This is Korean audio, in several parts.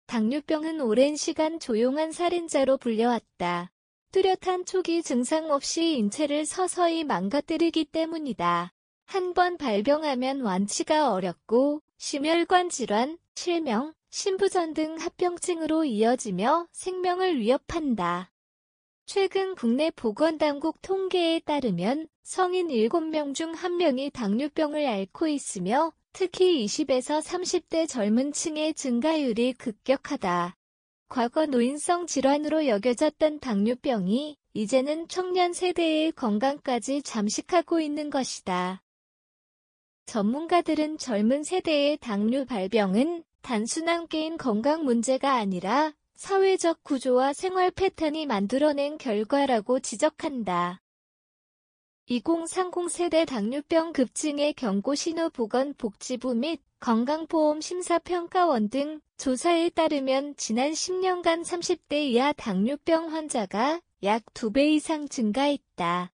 당뇨병은 오랜 시간 조용한 살인자로 불려왔다. 뚜렷한 초기 증상 없이 인체를 서서히 망가뜨리기 때문이다. 한 번 발병하면 완치가 어렵고 심혈관 질환, 실명, 심부전 등 합병증으로 이어지며 생명을 위협한다. 최근 국내 보건당국 통계에 따르면 성인 7명 중 1명이 당뇨병을 앓고 있으며 특히 20에서 30대 젊은 층의 증가율이 급격하다. 과거 노인성 질환으로 여겨졌던 당뇨병이 이제는 청년 세대의 건강까지 잠식하고 있는 것이다. 전문가들은 젊은 세대의 당뇨 발병은 단순한 개인 건강 문제가 아니라 사회적 구조와 생활 패턴이 만들어낸 결과라고 지적한다. 2030 세대 당뇨병 급증의 경고신호 보건복지부 및 건강보험심사평가원 등 조사에 따르면 지난 10년간 30대 이하 당뇨병 환자가 약 2배 이상 증가했다.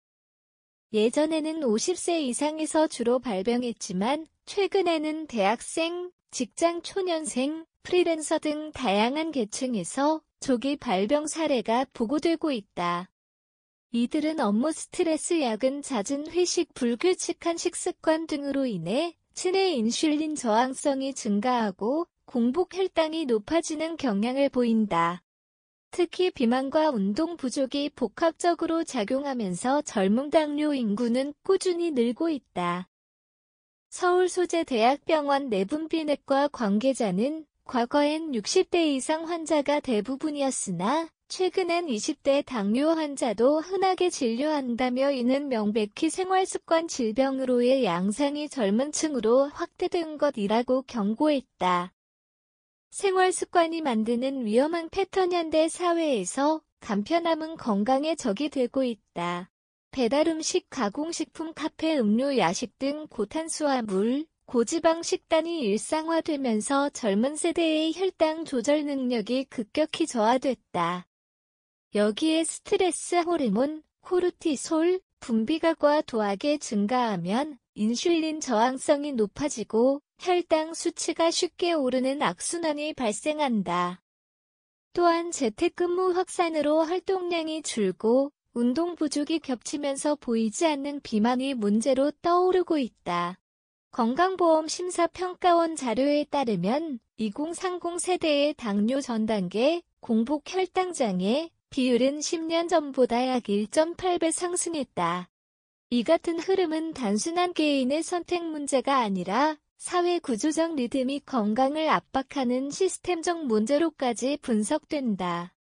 예전에는 50세 이상에서 주로 발병했지만 최근에는 대학생, 직장 초년생, 프리랜서 등 다양한 계층에서 조기 발병 사례가 보고되고 있다. 이들은 업무 스트레스, 야근, 잦은 회식, 불규칙한 식습관 등으로 인해 체내 인슐린 저항성이 증가하고 공복 혈당이 높아지는 경향을 보인다. 특히 비만과 운동 부족이 복합적으로 작용하면서 젊은 당뇨 인구는 꾸준히 늘고 있다. 서울소재대학병원 내분비내과 관계자는 과거엔 60대 이상 환자가 대부분이었으나 최근엔 20대 당뇨 환자도 흔하게 진료한다며 이는 명백히 생활습관 질병으로의 양상이 젊은 층으로 확대된 것이라고 경고했다. 생활습관이 만드는 위험한 패턴 현대 사회에서 간편함은 건강에 적이 되고 있다. 배달음식, 가공식품, 카페, 음료, 야식 등 고탄수화 물, 고지방 식단이 일상화되면서 젊은 세대의 혈당 조절 능력이 급격히 저하됐다. 여기에 스트레스 호르몬, 코르티솔, 분비가 과도하게 증가하면 인슐린 저항성이 높아지고 혈당 수치가 쉽게 오르는 악순환이 발생한다. 또한 재택근무 확산으로 활동량이 줄고 운동 부족이 겹치면서 보이지 않는 비만이 문제로 떠오르고 있다. 건강보험심사평가원 자료에 따르면 2030 세대의 당뇨 전단계, 공복 혈당장애 비율은 10년 전보다 약 1.8배 상승했다. 이 같은 흐름은 단순한 개인의 선택 문제가 아니라 사회 구조적 리듬이 건강을 압박하는 시스템적 문제로까지 분석된다.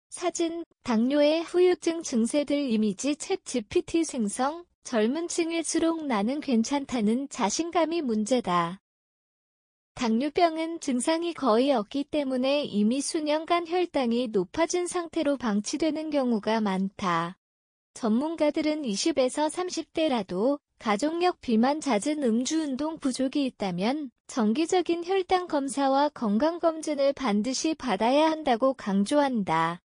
사진, 당뇨의 후유증 증세들 이미지 챗 GPT 생성, 젊은 층일수록 나는 괜찮다는 자신감이 문제다. 당뇨병은 증상이 거의 없기 때문에 이미 수년간 혈당이 높아진 상태로 방치되는 경우가 많다. 전문가들은 20에서 30대라도 가족력 비만, 잦은 음주운동 부족이 있다면 정기적인 혈당 검사와 건강검진을 반드시 받아야 한다고 강조한다.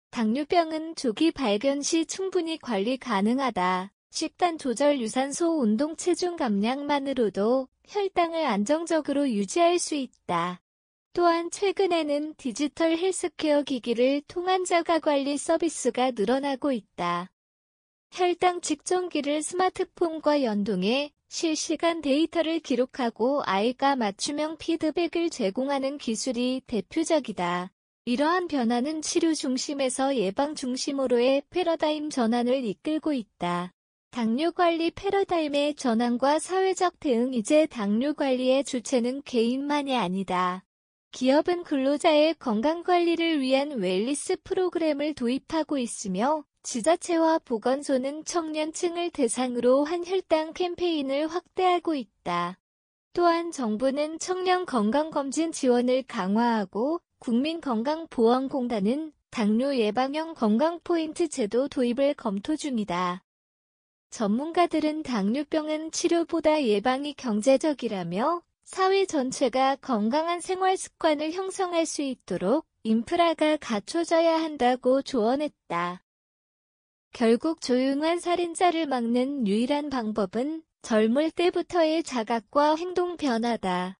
당뇨병은 조기 발견 시 충분히 관리 가능하다. 식단 조절, 유산소, 운동, 체중 감량만으로도 혈당을 안정적으로 유지할 수 있다. 또한 최근에는 디지털 헬스케어 기기를 통한 자가관리 서비스가 늘어나고 있다. 혈당 측정기를 스마트폰과 연동해 실시간 데이터를 기록하고 아이가 맞춤형 피드백을 제공하는 기술이 대표적이다. 이러한 변화는 치료 중심에서 예방 중심으로의 패러다임 전환을 이끌고 있다. 당뇨관리 패러다임의 전환과 사회적 대응. 이제 당뇨관리의 주체는 개인만이 아니다. 기업은 근로자의 건강관리를 위한 웰니스 프로그램을 도입하고 있으며 지자체와 보건소는 청년층을 대상으로 한 혈당 캠페인을 확대하고 있다. 또한 정부는 청년 건강검진 지원을 강화하고 국민건강보험공단은 당뇨 예방형 건강포인트 제도 도입을 검토 중이다. 전문가들은 당뇨병은 치료보다 예방이 경제적이라며 사회 전체가 건강한 생활 습관을 형성할 수 있도록 인프라가 갖춰져야 한다고 조언했다. 결국 조용한 살인자를 막는 유일한 방법은 젊을 때부터의 자각과 행동 변화다.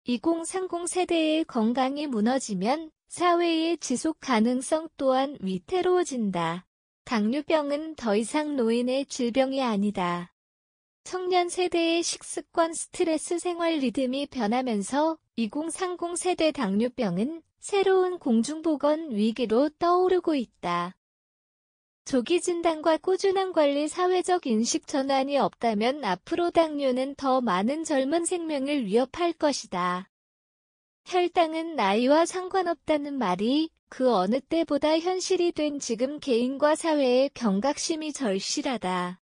2030 세대의 건강이 무너지면 사회의 지속 가능성 또한 위태로워진다. 당뇨병은 더 이상 노인의 질병이 아니다. 청년 세대의 식습관, 스트레스, 생활 리듬이 변하면서 2030 세대 당뇨병은 새로운 공중보건 위기로 떠오르고 있다. 조기 진단과 꾸준한 관리, 사회적 인식 전환이 없다면 앞으로 당뇨는 더 많은 젊은 생명을 위협할 것이다. 혈당은 나이와 상관없다는 말이 그 어느 때보다 현실이 된 지금 개인과 사회의 경각심이 절실하다.